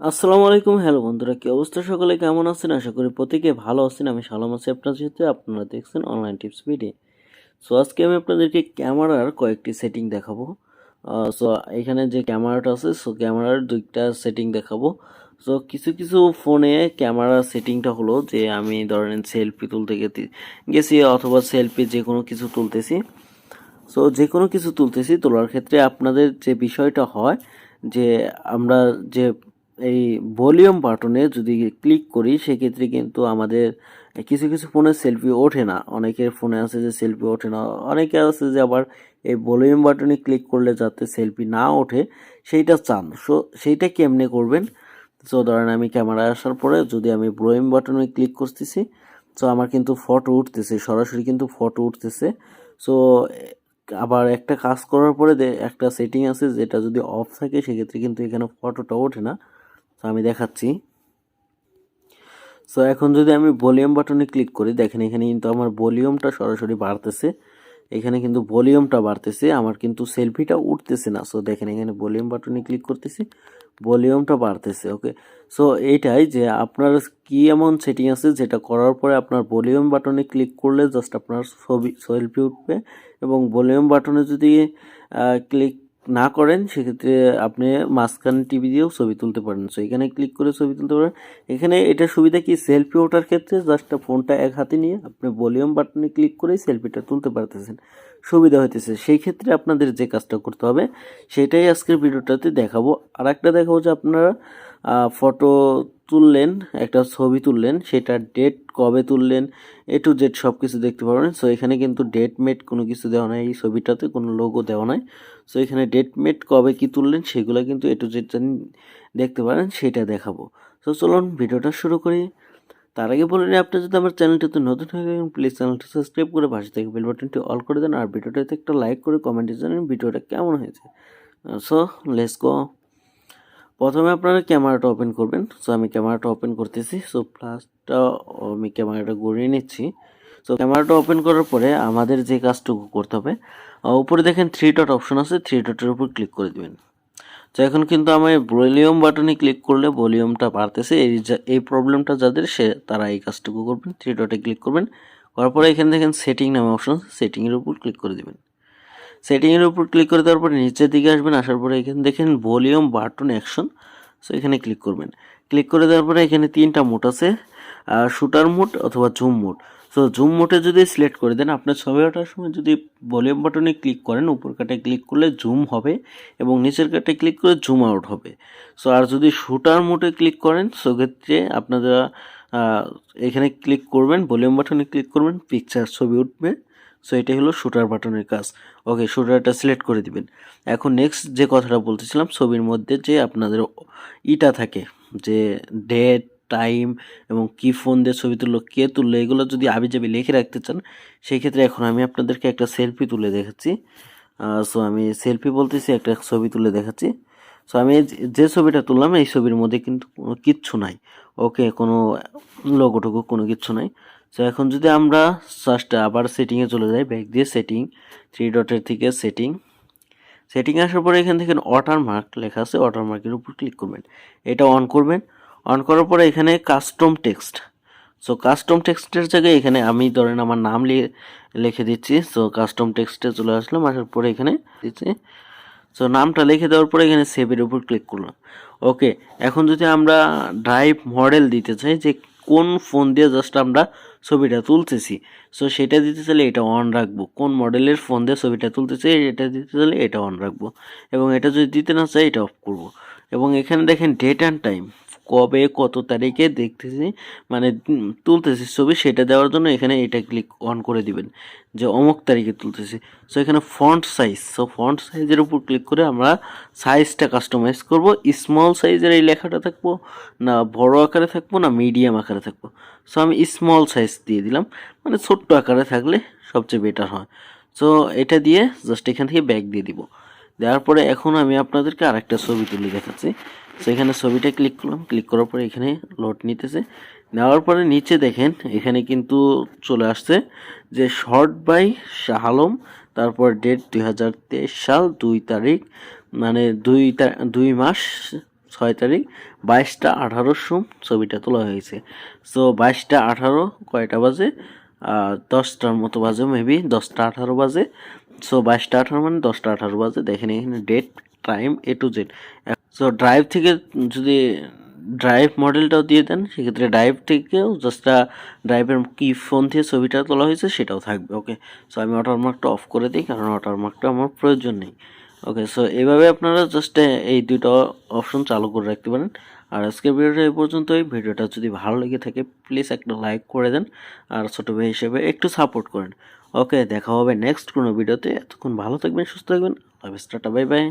আসসালামু আলাইকুম। হ্যালো বন্ধুরা, কি অবস্থা? সকলে কেমন আছেন? আশা করি প্রত্যেকে ভালো আছেন। আমি সালাম আছি আপনার সাথে। আপনারা দেখছেন অনলাইন টিপস ভিডিও। সো আজকে আমি আপনাদেরকে ক্যামেরার কয়েকটি সেটিং দেখাবো। সো এখানে যে ক্যামেরাটা আছে, সো ক্যামেরার দুইটা সেটিং দেখাবো। সো কিছু কিছু ফোনে ক্যামেরা সেটিংটা হলো যে আমি ধরেন সেলফি তুলতে গেছি অথবা সেলফি যে কোনো কিছু তুলতেছি। সো যে কোনো কিছু তুলতেছি, তোলার ক্ষেত্রে আপনাদের যে বিষয়টা হয় যে আমরা যে এই ভলিউম বাটনে যদি ক্লিক করি সেক্ষেত্রে কিন্তু আমাদের কিছু কিছু ফোনে সেলফি ওঠে না। অনেকের ফোনে আছে যে সেলফি ওঠে না, অনেকে আছে যে আবার এই ভলিউম বাটনে ক্লিক করলে যাতে সেলফি না ওঠে সেইটা চান। সো সেইটা কেমনে করবেন? সো ধরেন আমি ক্যামেরায় আসার পরে যদি আমি ভলিউম বাটনে ক্লিক করতেছি, সো আমার কিন্তু ফটো উঠতেছে, সরাসরি কিন্তু ফটো উঠতেছে। সো আবার একটা কাজ করার পরে একটা সেটিং আছে যেটা যদি অফ থাকে সেক্ষেত্রে কিন্তু এখানে ফটোটা ওঠে না। তো আমি দেখাচ্ছি। সো এখন যদি আমি ভলিউম বাটনে ক্লিক করি, দেখেন এখানে কিন্তু আমার ভলিউমটা সরাসরি বাড়তেছে। এখানে কিন্তু ভলিউমটা বাড়তেছে, আমার কিন্তু সেলফিটা উঠতেছে না। সো দেখেন এখানে ভলিউম বাটনে ক্লিক করতেছি, ভলিউমটা বাড়তেছে। ওকে, সো এইটাই যে আপনার কি এমন সেটিং আছে যেটা করার পরে আপনার ভলিউম বাটনে ক্লিক করলে জাস্ট আপনার ছবি সেলফি উঠবে, এবং ভলিউম বাটনে যদি ক্লিক না করেন সেক্ষেত্রে আপনি মাঝখানে টিভি দিয়েও ছবি তুলতে পারেন। সো এখানে ক্লিক করে ছবি তুলতে পারেন। এখানে এটা সুবিধা কি, সেলফি ওঠার ক্ষেত্রে জাস্ট ফোনটা এক হাতে নিয়ে আপনি ভলিউম বাটনে ক্লিক করেই সেলফিটা তুলতে পারতেছেন, সুবিধা হইতেছে। সেই ক্ষেত্রে আপনাদের যে কাজটা করতে হবে সেটাই আজকের ভিডিওটাতে দেখাবো। আর একটা দেখাবো যে আপনারা ফটো তুললেন, একটা ছবি তুললেন, সেটা ডেট কবে তুললেন এ টু জেড সব কিছু দেখতে পারবেন। সো এখানে কিন্তু ডেট মেট কোনো কিছু দেওয়া নাই, এই ছবিটাতে কোনো লোগো দেওয়া নাই। সো এখানে ডেট মেট কবে কি তুললেন সেগুলো কিন্তু এ টু জেড দেখতে পারেন, সেটা দেখাবো। সো চলুন ভিডিওটা শুরু করি। তার আগে বলে নিই, আপনি যদি আমার চ্যানেলটিতে নতুন হয়ে থাকেন প্লিজ চ্যানেলটি সাবস্ক্রাইব করে পাশে থেকে বেল বাটনটি অল করে দেন, আর ভিডিওটাতে একটা লাইক করে কমেন্টে জানান ভিডিওটা কেমন হয়েছে। So let's go. প্রথমে আপনারা ক্যামেরাটা ওপেন করবেন। সো আমি ক্যামেরাটা ওপেন করতেছি। সো প্লাসটা আমি ক্যামেরাটা ঘুরিয়ে নিচ্ছি। সো ক্যামেরাটা ওপেন করার পরে আমাদের যে কাজটুকু করতে হবে, উপরে দেখেন থ্রি ডট অপশন আছে, থ্রি ডটের উপর ক্লিক করে দিবেন। তো এখন কিন্তু আমি ভলিউম বাটনে ক্লিক করলে ভলিউমটা বাড়তেছে। এই প্রবলেমটা যাদের তারা এই কাজটুকু করবেন, থ্রি ডটে ক্লিক করবেন। করার পরে এখানে দেখেন সেটিং নামে অপশন, সেটিংয়ের উপর ক্লিক করে দিবেন। সেটিংয়ের উপর ক্লিক করে দেওয়ার পরে নিচের দিকে আসবেন, আসার পরে এখানে দেখেন ভলিউম বাটন অ্যাকশন। সো এখানে ক্লিক করবেন। ক্লিক করে দেওয়ার পরে এখানে তিনটা মোড আছে, শুটার মোড অথবা জুম মোড। সো জুম মোডে যদি সিলেক্ট করে দেন, আপনার ছবি ওঠার সময় যদি ভলিউম বাটনে ক্লিক করেন, উপর কাটায় ক্লিক করলে জুম হবে এবং নিচের কাটায় ক্লিক করে জুম আউট হবে। সো আর যদি শুটার মোডে ক্লিক করেন সেক্ষেত্রে আপনারা এখানে ক্লিক করবেন, ভলিউম বাটনে ক্লিক করবেন, পিকচার ছবি উঠবে। সো এটাই হলো শুটার বাটনের কাজ। ওকে, শুটারটা সিলেক্ট করে দিবেন। এখন নেক্সট যে কথাটা বলতেছিলাম, ছবির মধ্যে যে আপনাদের ইটা থাকে, যে ডেট টাইম এবং কি ফোন দিয়ে ছবি তুললো, কে তুললো, এগুলো যদি আবিজাবি লিখে রাখতে চান সেই ক্ষেত্রে এখন আমি আপনাদেরকে একটা সেলফি তুলে দেখাচ্ছি। সো আমি সেলফি বলতেছি, একটা ছবি তুলে দেখাচ্ছি। সো আমি যে ছবিটা তুললাম এই ছবির মধ্যে কিন্তু কোনো কিচ্ছু নাই। ওকে, কোনো লোগোটুকু কোনো কিচ্ছু নাই। সো এখন যদি আমরা জাস্ট আবার সেটিংয়ে চলে যাই, ব্যাক দিয়ে সেটিং, থ্রি ডটের থেকে সেটিং, সেটিং আসার পরে এখান থেকে ওয়াটারমার্ক লেখা আছে, ওয়াটারমার্কের উপর ক্লিক করবেন, এটা অন করবেন। অন করার পরে এখানে কাস্টম টেক্সট। সো কাস্টম টেক্সটের জায়গায় এখানে আমি ধরেন আমার নাম লিখে দিচ্ছি। সো কাস্টম টেক্সটে চলে আসলাম, আসার পরে এখানে দিচ্ছি। সো নামটা লিখে দেওয়ার পরে এখানে সেভের উপর ক্লিক করলাম। ওকে, এখন যদি আমরা ড্রাইভ মডেল দিতে চাই যে কোন ফোন দিয়ে জাস্ট আমরা ছবিটা তুলতেছি, সো সেটা দিতে চাইলে এটা অন রাখবো। কোন মডেলের ফোন দিয়ে ছবিটা তুলতেছি এটা দিতে চাইলে এটা অন রাখবো, এবং এটা যদি দিতে না চাই এটা অফ করব। এবং এখানে দেখেন ডেট অ্যান্ড টাইম, কবে কত তারিখে দেখতেছি মানে তুলতেছি ছবি, সেটা দেওয়ার জন্য এখানে এটা ক্লিক অন করে দিবেন যে অমুক তারিখে তুলতেছি। সো এখানে ফন্ট সাইজ, সো ফন্ট সাইজের উপর ক্লিক করে আমরা সাইজটা কাস্টমাইজ করব। স্মল সাইজের এই লেখাটা থাকবো না বড় আকারে থাকবো না মিডিয়াম আকারে থাকবো। সো আমি স্মল সাইজ দিয়ে দিলাম, মানে ছোট্ট আকারে থাকলে সবচেয়ে বেটার হয়। সো এটা দিয়ে জাস্ট এখান থেকে ব্যাক দিয়ে দিব। দেওয়ার পরে এখন আমি আপনাদেরকে আরেকটা ছবি তুলে দেখাচ্ছি। সো এখানে ছবিটা ক্লিক করলাম, ক্লিক করার পরে এখানে লোড নিতেছে। নেওয়ার পরে নিচে দেখেন এখানে কিন্তু চলে আসছে যে শর্ট বাই শাহ আলম, তারপর ডেট 2023 সাল 2 তারিখ, মানে 2 মাস 6 তারিখ 22টা 18 ছবিটা তোলা হয়েছে। সো 22টা 18 কয়টা বাজে? 10টার মতো বাজে, মেবি 10টা 18 বাজে। সো 22টা 18 মানে 10টা 18 বাজে। দেখেন এখানে date, time, A to Z। So drive থেকে যদি ড্রাইভ মডেলটাও দিয়ে দেন, সেক্ষেত্রে ড্রাইভ থেকেও জাস্ট ড্রাইভের কি ফোন থেকে ছবিটা তোলা হয়েছে সেটাও থাকবে। ওকে, সো আমি ওয়াটারমার্কটা অফ করে দিই, কারণ ওয়াটারমার্কটা আমার প্রয়োজন নেই। ওকে, সো এইভাবে আপনারা জাস্ট এই দুটো অপশন চালু করে রাখতে পারেন। আর আজকের ভিডিওটা এই পর্যন্তই। ভিডিওটা যদি ভালো লেগে থাকে প্লিজ একটা লাইক করে দেন, আর ছোটো ভাই হিসেবে একটু সাপোর্ট করেন। ওকে, দেখা হবে নেক্সট কোনো ভিডিওতে। এতক্ষণ ভালো থাকবেন, সুস্থ থাকবেন। আল্লাহ হাফেজ, টাটা, বাই বাই।